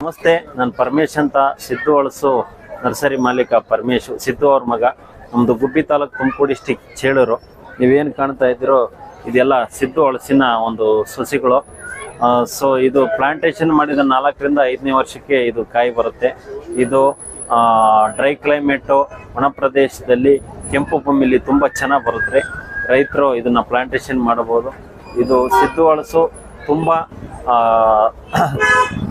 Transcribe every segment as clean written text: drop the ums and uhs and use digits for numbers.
ನಮಸ್ತೆ, ನಾನು ಪರಮೇಶ್ ಅಂತ, ಸಿದ್ದು ಹಳಸು ನರ್ಸರಿ ಮಾಲೀಕ ಪರಮೇಶ್, ಸಿದ್ದು ಅವ್ರ ಮಗ. ನಮ್ಮದು ಗುಬ್ಬಿ ತಾಲೂಕು, ತುಮಕೂರು ಡಿಸ್ಟಿಕ್, ಚೇಳೂರು. ನೀವೇನು ಕಾಣ್ತಾ ಇದ್ದೀರೋ ಇದೆಲ್ಲ ಸಿದ್ದು ಹಳಸಿನ ಒಂದು ಸಸಿಗಳು. ಸೊ ಇದು ಪ್ಲಾಂಟೇಶನ್ ಮಾಡಿದ 4ರಿಂದ 5ನೇ ವರ್ಷಕ್ಕೆ ಇದು ಕಾಯಿ ಬರುತ್ತೆ. ಇದು ಡ್ರೈ ಕ್ಲೈಮೇಟು, ಒಣ ಪ್ರದೇಶದಲ್ಲಿ ಕೆಂಪು ಭೂಮಿಲಿ ತುಂಬ ಚೆನ್ನಾಗಿ ಬರುತ್ತೆ. ರೈತರು ಇದನ್ನು ಪ್ಲಾಂಟೇಶನ್ ಮಾಡಬಹುದು. ಇದು ಸಿದ್ದು ಹಳಸು ತುಂಬ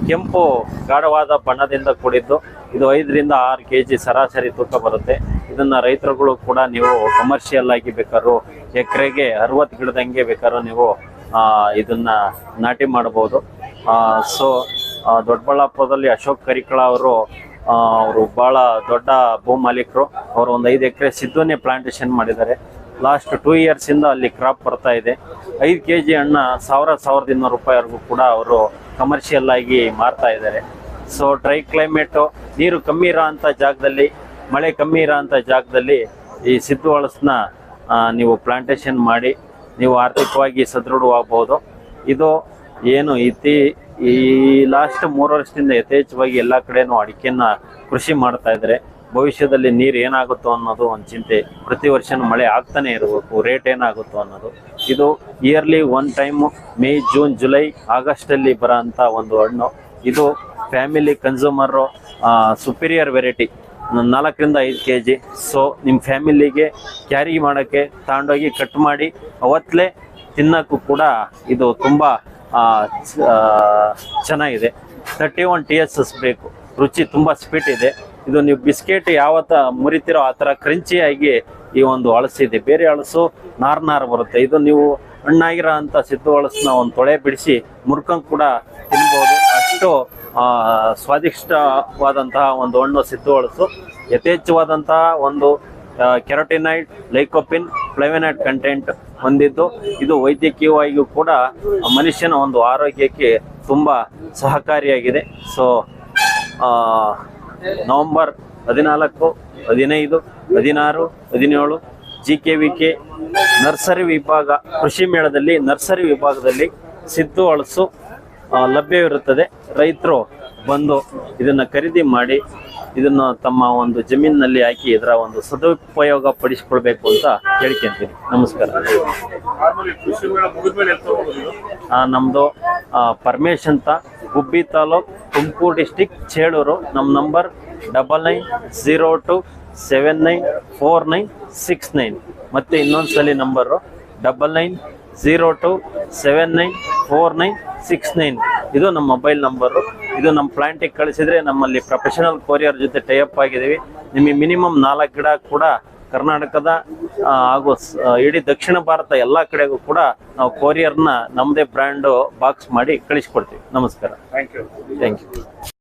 ಕೆಂಪು ಗಾಢವಾದ ಬಣ್ಣದಿಂದ ಕೂಡಿದ್ದು. ಇದು 5ರಿಂದ 6 kg ಸರಾಸರಿ ತೂಕ ಬರುತ್ತೆ. ಇದನ್ನು ರೈತರುಗಳು ಕೂಡ ನೀವು ಕಮರ್ಷಿಯಲ್ ಆಗಿ ಬೇಕಾದ್ರೂ ಎಕರೆಗೆ 60 ಗಿಡದಂಗೆ ಬೇಕಾದ್ರೂ ನೀವು ಇದನ್ನ ನಾಟಿ ಮಾಡಬಹುದು. ಸೊ ದೊಡ್ಡಬಳ್ಳಾಪುರದಲ್ಲಿ ಅಶೋಕ್ ಕರಿಕಳ ಅವರು ಭಾಳ ದೊಡ್ಡ ಭೂ ಮಾಲೀಕರು. ಅವರು ಒಂದು 5 ಎಕರೆ ಸಿದ್ಧವನ್ನೇ ಪ್ಲಾಂಟೇಶನ್ ಮಾಡಿದ್ದಾರೆ. ಲಾಸ್ಟ್ 2 years ಇಂದ ಅಲ್ಲಿ ಕ್ರಾಪ್ ಬರ್ತಾ ಇದೆ. 5 kg ಹಣ್ಣ 1,200 ರೂಪಾಯಿವರೆಗೂ ಕೂಡ ಅವರು ಕಮರ್ಷಿಯಲ್ ಆಗಿ ಮಾರ್ತಾ ಇದ್ದಾರೆ. ಸೊ ಡ್ರೈ ಕ್ಲೈಮೇಟು, ನೀರು ಕಮ್ಮಿ ಇರೋ ಅಂಥ ಜಾಗದಲ್ಲಿ, ಮಳೆ ಕಮ್ಮಿ ಇರೋ ಅಂಥ ಜಾಗದಲ್ಲಿ ಈ ಸಿದ್ದು ಹಳಸನ್ನ ನೀವು ಪ್ಲಾಂಟೇಶನ್ ಮಾಡಿ ನೀವು ಆರ್ಥಿಕವಾಗಿ ಸದೃಢವಾಗಬಹುದು. ಇದು ಏನು ಈ ಲಾಸ್ಟ್ 3 ವರ್ಷದಿಂದ ಯಥೇಚ್ಛವಾಗಿ ಎಲ್ಲ ಕಡೆನೂ ಅಡಿಕೆನ ಕೃಷಿ ಮಾಡ್ತಾ ಇದ್ದಾರೆ. ಭವಿಷ್ಯದಲ್ಲಿ ನೀರು ಏನಾಗುತ್ತೋ ಅನ್ನೋದು ಒಂದು ಚಿಂತೆ. ಪ್ರತಿ ವರ್ಷನೂ ಮಳೆ ಆಗ್ತಾನೆ ಇರಬೇಕು, ರೇಟ್ ಏನಾಗುತ್ತೋ ಅನ್ನೋದು. ಇದು early 1 time May, June, July, ಆಗಸ್ಟಲ್ಲಿ ಬರೋ ಅಂಥ ಒಂದು ಹಣ್ಣು. ಇದು ಫ್ಯಾಮಿಲಿ ಕನ್ಸ್ಯೂಮರು, ಸುಪೀರಿಯರ್ ವೆರೈಟಿ, 4ರಿಂದ 5 kg. ಸೊ ನಿಮ್ಮ ಫ್ಯಾಮಿಲಿಗೆ ಕ್ಯಾರಿ ಮಾಡೋಕ್ಕೆ ತಗೊಂಡೋಗಿ ಕಟ್ ಮಾಡಿ ಅವತ್ತಲೇ ತಿನ್ನೋಕ್ಕೂ ಕೂಡ ಇದು ತುಂಬ ಚೆನ್ನಾಗಿದೆ. 31 TSS ಬೇಕು. ರುಚಿ ತುಂಬ ಸ್ವೀಟ್ ಇದೆ. ಇದು ನೀವು ಬಿಸ್ಕೆಟ್ ಯಾವತ್ತ ಮುರಿತಿರೋ ಆ ಥರ ಕ್ರಂಚಿಯಾಗಿ ಈ ಒಂದು ಹಳಸಿದೆ. ಬೇರೆ ಹಳಸು ನಾರು ಬರುತ್ತೆ. ಇದು ನೀವು ಹಣ್ಣಾಗಿರೋ ಅಂಥ ಸಿದ್ದು ಹಳಸನ್ನ ಒಂದು ತೊಳೆ ಬಿಡಿಸಿ ಮುರ್ಕಂಗೆ ಕೂಡ ತಿನ್ಬೋದು. ಅಷ್ಟು ಸ್ವಾದಿಷ್ಟವಾದಂತಹ ಒಂದು ಹಣ್ಣು ಸಿದ್ದು ಹಳಸು. ಯಥೇಚ್ಛವಾದಂತಹ ಒಂದು ಕೆರೋಟಿನೈಡ್, ಲೈಕೋಪಿನ್, ಫ್ಲೇವನಾಯ್ಡ್ ಕಂಟೆಂಟ್ ಹೊಂದಿದ್ದು. ಇದು ವೈದ್ಯಕೀಯವಾಗಿಯೂ ಕೂಡ ಮನುಷ್ಯನ ಒಂದು ಆರೋಗ್ಯಕ್ಕೆ ತುಂಬ ಸಹಕಾರಿಯಾಗಿದೆ. ಸೊ ನವೆಂಬರ್ 14, 15, 16, 17 GKVK ನರ್ಸರಿ ವಿಭಾಗ ಕೃಷಿ ಮೇಳದಲ್ಲಿ, ನರ್ಸರಿ ವಿಭಾಗದಲ್ಲಿ ಸಿದ್ದು ಹಳಸು ಲಭ್ಯವಿರುತ್ತದೆ. ರೈತರು ಬಂದು ಇದನ್ನು ಖರೀದಿ ಮಾಡಿ ಇದನ್ನು ತಮ್ಮ ಒಂದು ಜಮೀನಿನಲ್ಲಿ ಹಾಕಿ ಇದರ ಒಂದು ಸದುಪಯೋಗ ಪಡಿಸ್ಕೊಳ್ಬೇಕು ಅಂತ ಕೇಳ್ಕೊಂತೀನಿ. ನಮಸ್ಕಾರ. ನಮ್ಮದು ಪರಮೇಶ್ ಅಂತ, ಗುಬ್ಬಿ ತಾಲೂಕು, ತುಮಕೂರು ಡಿಸ್ಟಿಕ್, ಚೇಳೂರು. ನಮ್ಮ ನಂಬರ್ 9902794969. ಮತ್ತು ಇನ್ನೊಂದ್ಸಲಿ ನಂಬರು 9902794969. ಇದು ನಮ್ಮ ಮೊಬೈಲ್ ನಂಬರು. ಇದು ನಮ್ಮ ಪ್ಲಾಂಟಿಗೆ ಕಳಿಸಿದರೆ ನಮ್ಮಲ್ಲಿ ಪ್ರೊಫೆಷನಲ್ ಕೊರಿಯರ್ ಜೊತೆ ಟೈಅಪ್ ಆಗಿದ್ದೀವಿ. ನಿಮಗೆ ಮಿನಿಮಮ್ 4 ಗಿಡ ಕೂಡ ಕರ್ನಾಟಕದ ಹಾಗೂ ಇಡೀ ದಕ್ಷಿಣ ಭಾರತ ಎಲ್ಲ ಕಡೆಗೂ ಕೂಡ ನಾವು ಕೊರಿಯರ್ನ ನಮ್ಮದೇ ಬ್ರ್ಯಾಂಡು ಬಾಕ್ಸ್ ಮಾಡಿ ಕಳಿಸ್ಕೊಡ್ತೀವಿ. ನಮಸ್ಕಾರ. Thank you.